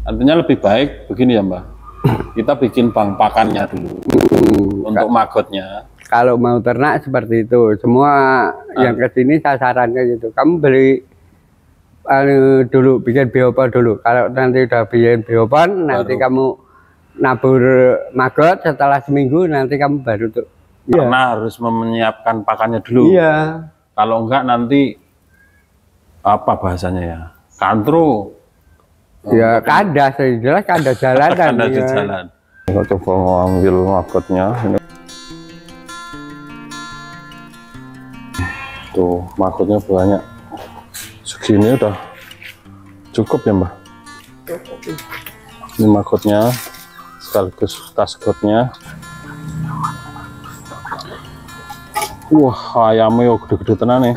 Artinya lebih baik begini ya Mbak, kita bikin bank pakannya dulu untuk magotnya. Kalau mau ternak seperti itu, semua yang kesini saya sarankan gitu. Kamu beli dulu, bikin biopon dulu. Kalau nanti udah bikin biopon, nanti kamu nabur magot. Setelah seminggu nanti kamu baru tuh. Karena harus menyiapkan pakannya dulu. Iya. Kalau enggak nanti apa bahasanya ya? Kantru. Ya kandas, jelas kandas jalan kan. Kandas di jalan. Kita coba ngambil magotnya. Tuh magotnya banyak. Segini udah cukup ya Mbak. Ini magotnya sekaligus kaskotnya. Wah ayamnya gede-gede tenan nih.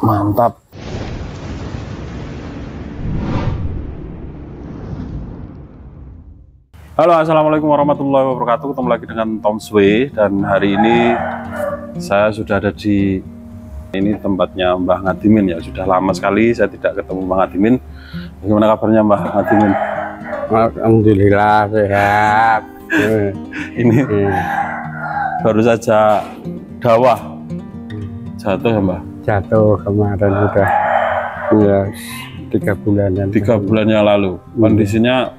Mantap. Halo, assalamualaikum warahmatullahi wabarakatuh. Ketemu lagi dengan Tom Sway, dan hari ini saya sudah ada di ini tempatnya Mbah Ngadimin ya. Sudah lama sekali saya tidak ketemu Mbah Ngadimin. Bagaimana kabarnya Mbah Ngadimin? Alhamdulillah sehat. Ini baru saja dawah jatuh ya Mbah? Jatuh kemarin udah ya 3 bulanan. 3 bulan yang lalu. Kondisinya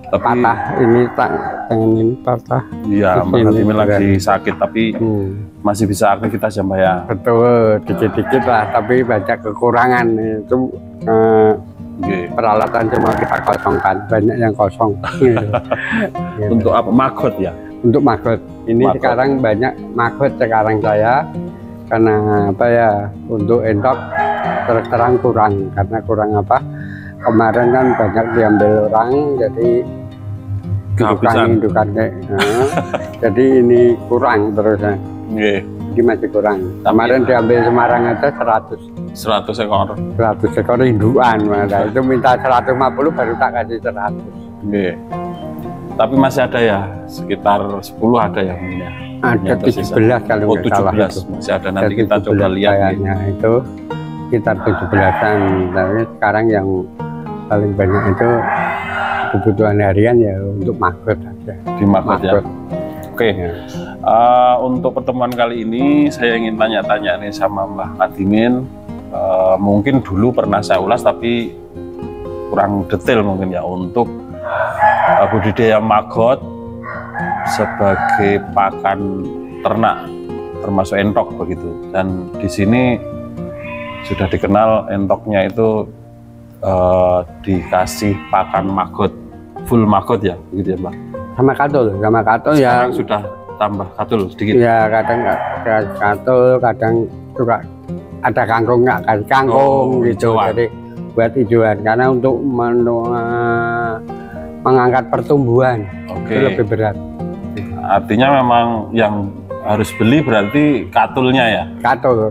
tapi patah, ini tangan ini patah. Iya, Mbak Ngadimin lagi sakit tapi masih bisa aktivitas ya Mbak ya. Betul, dikit-dikit lah, tapi banyak kekurangan itu. Peralatan cuma kita kosongkan, banyak yang kosong. Untuk apa? Magot ya? Untuk magot. Ini magot. Sekarang banyak magot sekarang saya, karena apa ya, untuk entok terus terang kurang, karena kurang apa, kemarin kan banyak diambil orang, jadi indukan kayak jadi ini kurang terusnya. Jadi masih kurang. Kemarin diambil Semarang aja 100 ekor. 100 ekor indukan, nah, itu minta 150 baru tak kasih 100. Tapi masih ada ya, sekitar 10 ada ya mungkin ya. Ada 17 kalau nggak salah. 17 masih ada, nanti kita coba lihat kayaknya itu sekitar 17-an. Tapi sekarang yang paling banyak itu kebutuhan harian ya untuk magot aja. Di magot ya. Oke. Ya. Untuk pertemuan kali ini saya ingin tanya-tanya nih sama Mbah Ngadimin. Mungkin dulu pernah saya ulas tapi kurang detail mungkin ya, untuk budidaya magot sebagai pakan ternak termasuk entok begitu. Dan di sini sudah dikenal entoknya itu dikasih pakan magot, full magot ya, begitu ya Mbak? Sama katul ya. Sekarang sudah tambah katul sedikit. Ya, kadang katul, kadang juga ada kangkung, nggak kasih kangkung gitu. Hijauan. Jadi buat hijauan, karena untuk mengangkat pertumbuhan itu lebih berat. Artinya memang yang harus beli berarti katulnya ya? Katul.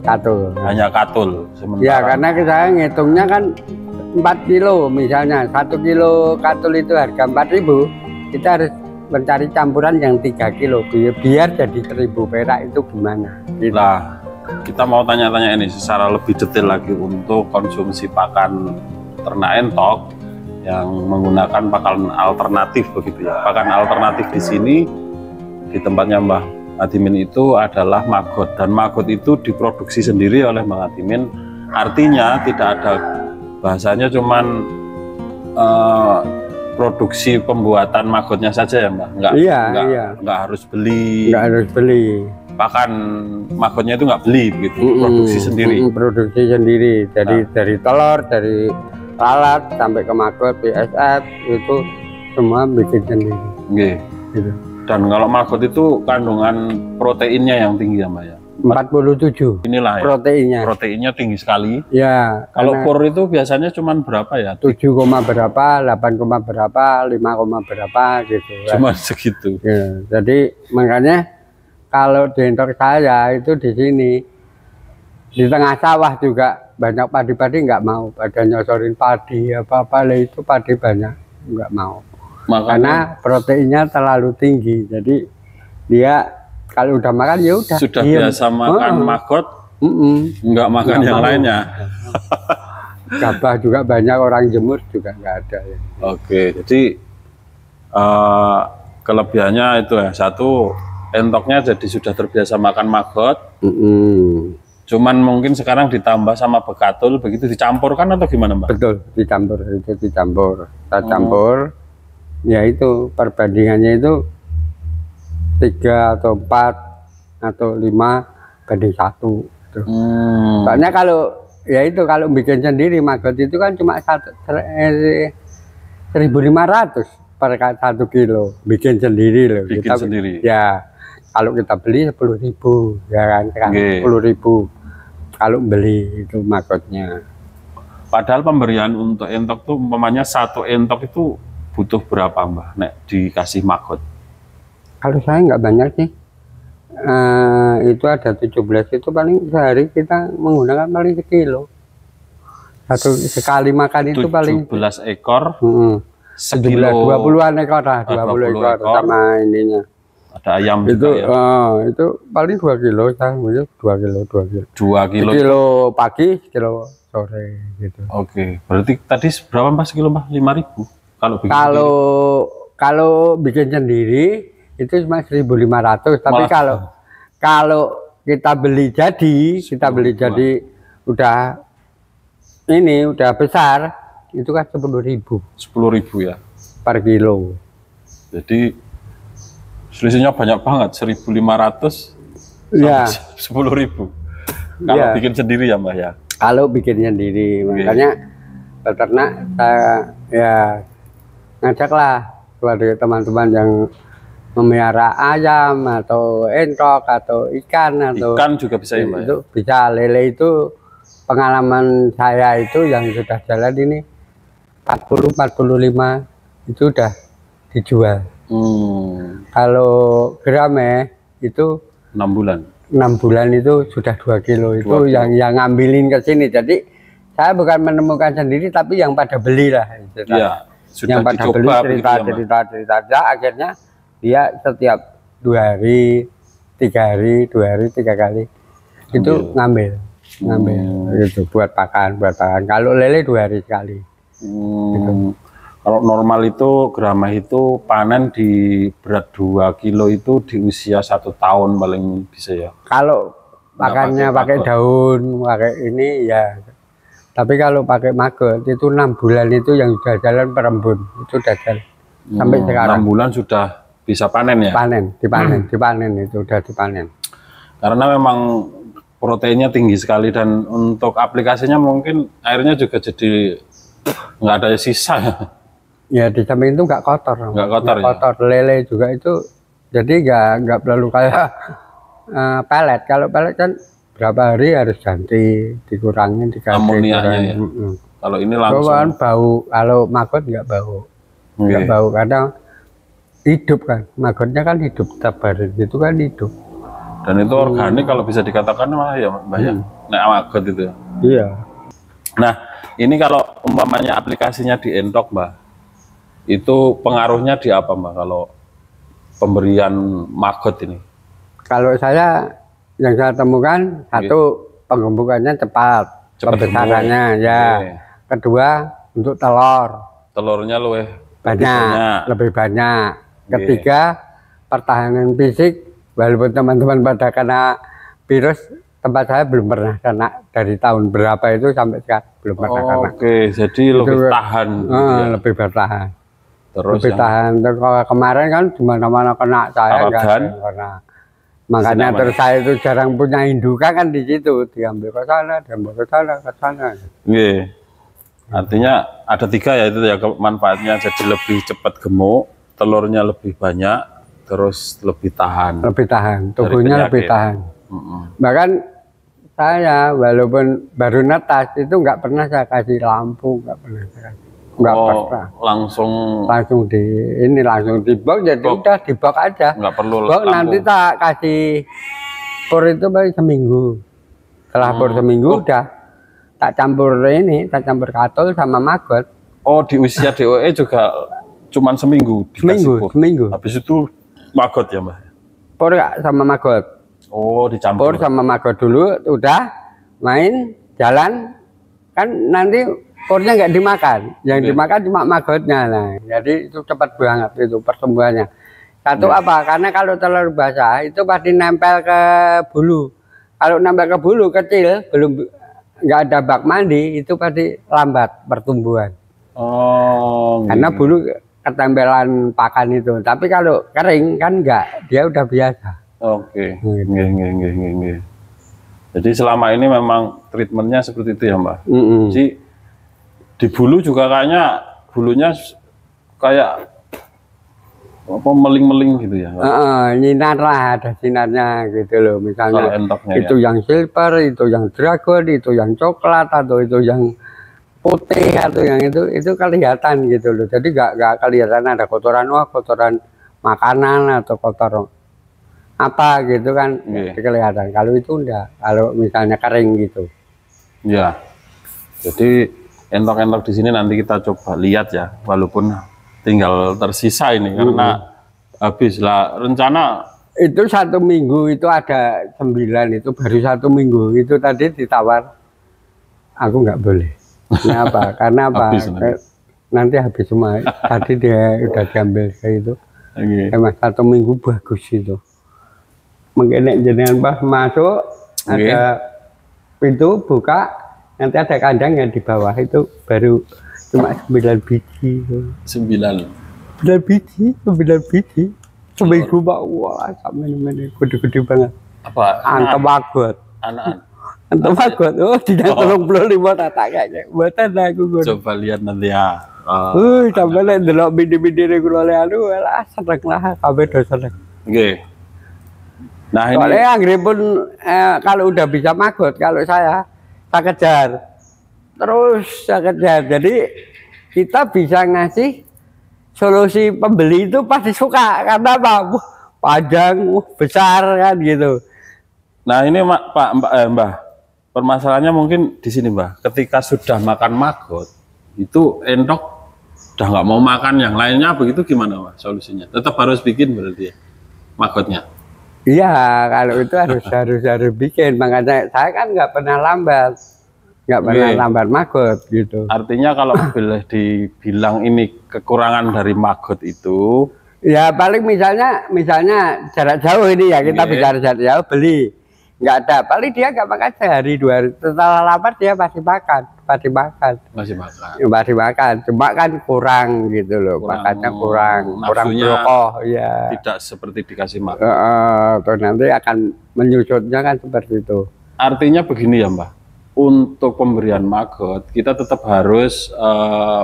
Hanya katul. Sementara... Ya, karena saya ngitungnya kan 4 kilo misalnya, 1 kilo katul itu harga 4.000, kita harus mencari campuran yang 3 kilo biar jadi 1.000 perak. Itu gimana? Nah, kita mau tanya-tanya ini secara lebih detail lagi untuk konsumsi pakan ternak entok yang menggunakan pakan alternatif begitu ya. Pakan alternatif di sini di tempatnya Mbah Ngadimin itu adalah magot, dan magot itu diproduksi sendiri oleh Mbah Ngadimin. Artinya tidak ada bahasanya cuman produksi pembuatan magotnya saja ya Mbak? Enggak harus beli. Enggak harus beli. Pakan magotnya itu nggak beli begitu, produksi sendiri. Produksi sendiri. Jadi dari telur, dari lalat sampai ke magot, BSF itu semua bikin sendiri. Gitu. Dan kalau magot itu kandungan proteinnya yang tinggi ya Mbak ya? 47. Inilah ya, proteinnya tinggi sekali. Ya. Kalau kur itu biasanya cuman berapa ya? 7, berapa, 8, berapa, 5, berapa gitu. Cuma segitu. Ya, jadi makanya kalau di entok saya itu di sini di tengah sawah juga banyak padi-padi nggak mau, pada nyosorin padi apa-apa lah, itu padi banyak nggak mau. Makanya karena proteinnya terlalu tinggi, jadi dia Kalau udah makan ya udah. Sudah biasa makan maggot, nggak makan yang lainnya. Gabah juga banyak, orang jemur juga nggak ada ya. Oke, jadi kelebihannya itu ya, satu entoknya jadi sudah terbiasa makan maggot. Cuman mungkin sekarang ditambah sama bekatul, begitu dicampurkan atau gimana, Mbak? Betul, dicampur, itu dicampur. Kita campur, ya itu perbandingannya itu 3 atau 4 atau 5 banding 1. Soalnya kalau ya itu kalau bikin sendiri maggot itu kan cuma 1.500 per 1 kilo bikin sendiri loh. Bikin kita, sendiri. Ya kalau kita beli 10.000 ya kan, 10.000 kalau beli itu maggotnya. Padahal pemberian untuk entok tuh umpamanya 1 entok itu butuh berapa, Mbak? Nek dikasih maggot? Kalau saya nggak banyak sih. Itu ada 17 itu paling sehari kita menggunakan paling sekilo. Sekali makan itu paling 17 ekor. Sekilo 20-an ekor lah, 20 ekor sama ininya. Ada ayam itu juga ya. Itu paling 2 kilo saya, 2 kilo. 2 kilo. Kilo pagi, kilo sore gitu. Oke, berarti tadi berapa Mas sekilo, Mbak? 5.000. Kalau bikin sendiri itu cuma 1.500, tapi kalau kita beli jadi, udah besar, itu kan 10.000. 10.000 ya per kilo. Jadi selisihnya banyak banget, 1.500 ya 10.000. Kalau bikin sendiri ya, Mbak ya. Kalau bikin sendiri, makanya peternak saya ya ngajaklah kepada teman-teman yang memelihara ayam atau entok atau ikan juga bisa ya, Mbak? Itu bisa. Lele itu pengalaman saya itu yang sudah jalan ini 40-45 itu udah dijual. Kalau gerame itu 6 bulan. 6 bulan itu sudah 2 kilo itu yang ngambilin ke sini. Jadi saya bukan menemukan sendiri, tapi yang pada beli lah. Iya, sudah yang pada beli cerita. Akhirnya dia setiap 2 hari, 3 hari, 2 hari, 3 kali itu ngambil itu buat pakan. Kalau lele 2 hari sekali. Gitu. Kalau normal itu gerama itu panen di berat 2 kilo itu di usia 1 tahun paling bisa ya. Kalau pakannya pakai daun, pakai ini ya. Tapi kalau pakai maggot itu 6 bulan itu yang sudah jalan perembun itu udah jalan sampai sekarang. 6 bulan sudah bisa panen ya? Dipanen itu udah dipanen. Karena memang proteinnya tinggi sekali dan untuk aplikasinya mungkin airnya juga jadi nggak ada sisa ya. Ya di samping itu nggak kotor. Nggak kotor ya? Kotor. Lele juga itu jadi nggak perlu kayak pelet. Kalau pelet kan berapa hari harus ganti, dikurangin, diganti. Amoniaknya ya. Kalau ini langsung. Kan bau. Kalau maggot nggak bau. Nggak bau kadang. Hidup kan, maggotnya kan hidup, tabarin itu kan hidup. Dan itu organik kalau bisa dikatakan malah ya banyak. Nah, maggot itu ya. Iya. Nah, ini kalau umpamanya aplikasinya di entok, Mbak, itu pengaruhnya di apa, Mbak, kalau pemberian maggot ini? Kalau yang saya temukan, satu penggembukannya cepat perbesarannya ya. Kedua untuk telurnya lebih banyak. Ketiga, pertahanan fisik, walaupun teman-teman pada kena virus, tempat saya belum pernah kena dari tahun berapa itu sampai sekarang belum pernah kena. Oke, jadi lebih tahan. Lebih bertahan. Terus lebih tahan. Kemarin kan cuma mana kena saya nggak kena. Makanya terus saya itu jarang punya indukan kan di situ, diambil ke sana, ke sana. Iya. Artinya ada 3 ya itu ya manfaatnya, jadi lebih cepat gemuk. Telurnya lebih banyak, terus lebih tahan. Tubuhnya lebih tahan. Bahkan saya walaupun baru netas itu nggak pernah saya kasih lampu, nggak pernah. Pernah. Langsung dibok, jadi udah dibok aja. Nggak perlu lampu. Nanti tak kasih pur itu baru seminggu. Setelah pur seminggu udah tak campur katul sama maggot. Oh, di usia DOE juga cuman seminggu. Seminggu. Habis itu maggot ya, Mbak? pur sama maggot. Oh, dicampur. Pur sama maggot dulu, udah main jalan kan nanti purnya nggak dimakan, yang dimakan cuma maggotnya. Nah, jadi itu cepat banget itu pertumbuhannya. Satu apa? Karena kalau telur basah itu pasti nempel ke bulu. Kalau nempel ke bulu kecil, belum nggak ada bak mandi, itu pasti lambat pertumbuhan. Oh, Karena bulu ketempelan pakan itu. Tapi kalau kering kan enggak, dia udah biasa. Oke. Nggih. Jadi selama ini memang treatmentnya seperti itu ya, Mbak. Jadi di bulu juga kayaknya bulunya kayak apa meling-meling gitu ya. Nyinar lah, ada sinarnya gitu loh. Misalnya itu ya. yang silver, itu yang dragon, itu yang coklat, atau itu yang putih, atau yang itu kelihatan gitu loh. Jadi nggak kelihatan ada kotoran, wah kotoran makanan atau kotor apa gitu kan, kelihatan. Kalau itu enggak, kalau misalnya kering gitu. Ya. Jadi entok-entok di sini nanti kita coba lihat ya, walaupun tinggal tersisa ini karena habis lah. Rencana itu 1 minggu itu ada 9, itu baru 1 minggu itu tadi ditawar, aku nggak boleh. Kenapa? Karena apa? Nanti habis semua. Tadi dia udah diambil kayak itu. Emang 1 minggu bagus itu. Mungkin jenengan Mbah masuk, ada pintu buka, nanti ada kandang yang di bawah itu baru cuma 9 biji. 9 biji. Seminggu Pak, wah sampai ini gede-gede banget. Apa? Angka maggot. Antum maggot, oh tidak 35 tak kayaknya. Buatan aku. Coba lihat nanti ya. Sampai lihat delok bidi-bidi kula le anu lah seneng lah, kabeh do seneng. Nggih. Nah, ini soalnya anggere pun kalau udah bisa maggot, kalau saya kejar. Terus saya kejar. Jadi kita bisa ngasih solusi pembeli itu pasti suka karena apa? Panjang, besar kan gitu. Nah, ini Mbah, permasalahannya mungkin di sini, Mbah. Ketika sudah makan maggot, itu entok udah nggak mau makan yang lainnya, begitu gimana, Mbah, solusinya? Tetap harus bikin berarti ya, maggotnya. Iya, kalau itu harus bikin. Makanya saya kan nggak pernah lambat, lambat maggot gitu. Artinya kalau boleh dibilang ini kekurangan dari maggot itu, ya paling misalnya jarak jauh ini ya, kita bicara jarak jauh beli. Nggak ada, paling dia nggak makan sehari 2 hari, setelah lapar dia masih makan. Cuma kan kurang gitu loh, makannya kurang berokok ya. Tidak seperti dikasih makan. Terus nanti akan menyusutnya kan seperti itu. Artinya begini ya, Mbak, untuk pemberian maggot kita tetap harus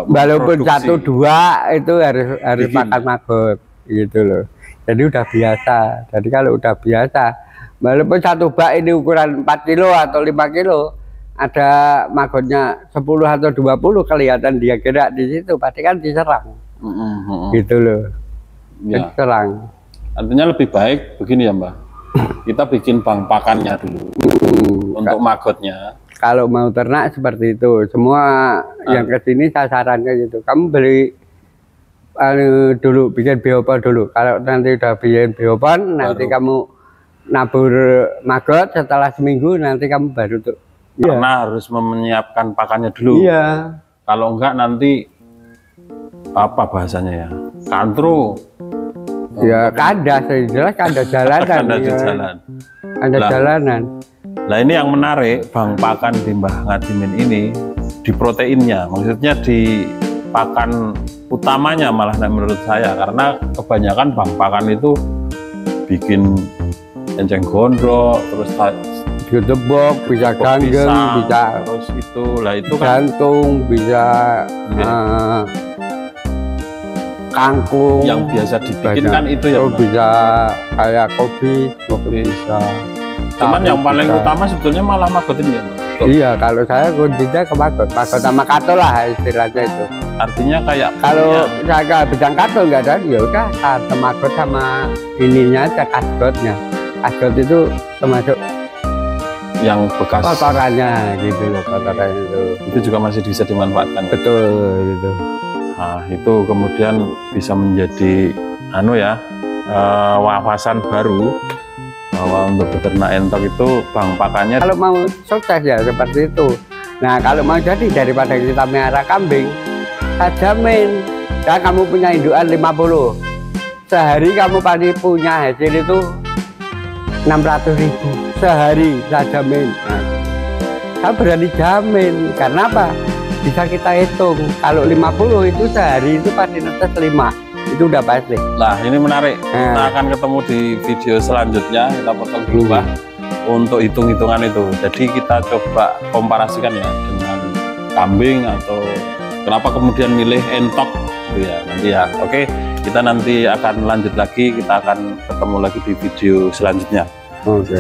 walaupun 1-2 itu harus makan maggot gitu loh. Jadi udah biasa. Jadi kalau udah biasa, walaupun 1 bak ini ukuran 4 kilo atau 5 kilo, ada maggotnya 10 atau 20 kelihatan dia gerak di situ, pasti kan diserang. Gitu loh. Ya. Diserang. Artinya lebih baik begini ya, Mbak. Kita bikin bank pakannya dulu untuk maggotnya. Kalau mau ternak seperti itu, semua yang kesini saya sarankan gitu. Kamu beli dulu, bikin biopon dulu. Kalau nanti udah bikin biopon, nanti kamu nabur maggot, setelah seminggu nanti kamu baru tuh. Karena harus menyiapkan pakannya dulu. Iya. Kalau enggak nanti apa bahasanya ya? Kantru. Ya kandas, jelas kandas jalanan. Kandas jalanan. Nah, ini yang menarik Bang Pakan di Mbah Ngadimin ini di proteinnya. Maksudnya di pakan utamanya malah menurut saya, karena kebanyakan Bang Pakan itu bikin enceng gondrong, terus gedebok, bisa ganggeng, bisa terus itu lah, itu kan jantung, bisa kangkung yang biasa dibikin kan itu ya, bisa kayak kopi bisa. Cuman yang paling utama sebetulnya malah maggot ini ya. Iya, kalau saya kuncinya ke maggot sama katul lah istilahnya itu. Artinya kayak kalau saya nggak bidang katul nggak ada, ya udah maggot sama ininya aja, kasgotnya. Kasgot itu termasuk yang bekas kotorannya gitu loh, kotorannya itu juga masih bisa dimanfaatkan. Betul gitu. Nah, itu kemudian bisa menjadi wawasan baru bahwa untuk beternak entok itu bang pakannya. Kalau mau sukses ya seperti itu. Nah kalau mau jadi daripada kita melihara kambing, saya jamin. Dan kamu punya indukan 50, sehari kamu pasti punya hasil itu 600.000 sehari, saya jamin. Nah, saya berani jamin, karena apa? Bisa kita hitung, kalau 50 itu sehari itu pasti netes 5, itu udah pasti. Nah ini menarik, kita akan ketemu di video selanjutnya, kita potong dulu Pak untuk hitung-hitungan itu. Jadi kita coba komparasikan ya dengan kambing atau kenapa kemudian milih entok gitu ya nanti ya. Oke, kita nanti akan lanjut lagi, kita akan ketemu lagi di video selanjutnya. Oke.